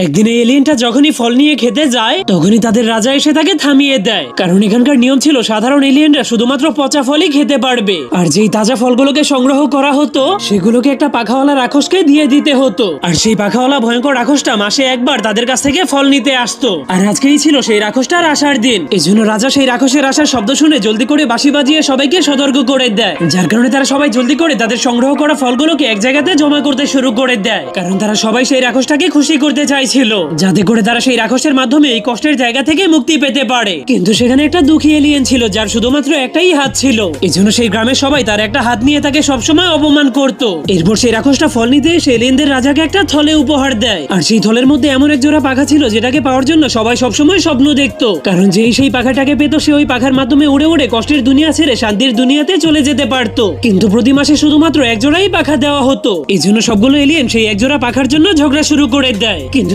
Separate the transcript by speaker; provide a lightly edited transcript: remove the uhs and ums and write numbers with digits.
Speaker 1: একদিন এই এলিয়েনটা যখনই ফল নিয়ে খেতে যায় তখনই তাদের রাজা এসে তাকে থামিয়ে দেয়, কারণ এখানকার নিয়ম ছিল সাধারণ এলিয়েনরা শুধুমাত্র পচা ফলই খেতে পারবে, আর যেই তাজা ফলগুলোকে সংগ্রহ করা হতো সেগুলোকে একটা পাখাওয়ালা রাক্ষসকে দিয়ে দিতে হতো। আর সেই পাখাওয়ালা ভয়ঙ্কর রাক্ষসটা মাসে একবার তাদের কাছ থেকে ফল নিতে আসতো। আর আজকেই ছিল সেই রাক্ষসটার আসার দিন। এজন্য রাজা সেই রাক্ষসের আসার শব্দ শুনে জলদি করে বাঁশি বাজিয়ে সবাইকে সতর্ক করে দেয়, যার কারণে তারা সবাই জলদি করে তাদের সংগ্রহ করা ফলগুলোকে এক জায়গাতে জমা করতে শুরু করে দেয়, কারণ তারা সবাই সেই রাক্ষসটাকে খুশি করতে চাইছিল, যাতে করে তারা সেই রাক্ষসের মাধ্যমে এই কষ্টের জায়গা থেকে মুক্তি পেতে পারে। কিন্তু সেখানে একটা দুঃখী এলিয়েন ছিল যার শুধুমাত্র একটাই হাত ছিল। এজন্য সেই গ্রামের সবাই তার একটা হাত নিয়ে তাকে সবসময় অপমান করত। এরপর সেই রাক্ষসটা ফল নিতে এসে এলিয়েনদের রাজাকে একটা থলে উপহার দেয়, আর সেই থলের মধ্যে এমন এক জোড়া পাখা ছিল যেটাকে পাওয়ার জন্য সবাই সবসময় স্বপ্ন দেখতো, কারণ যেই সেই পাখাটাকে পেত সে ওই পাখার মাধ্যমে উড়ে উড়ে কষ্টের দুনিয়া ছেড়ে শান্তির দুনিয়াতে চলে যেতে পারতো। কিন্তু প্রতি মাসে শুধুমাত্র এক জোড়াই পাখা দেওয়া হতো। এই জন্য সবগুলো এলিয়েন সেই এক জোড়া পাখার জন্য ঝগড়া শুরু করে দেয়। কিন্তু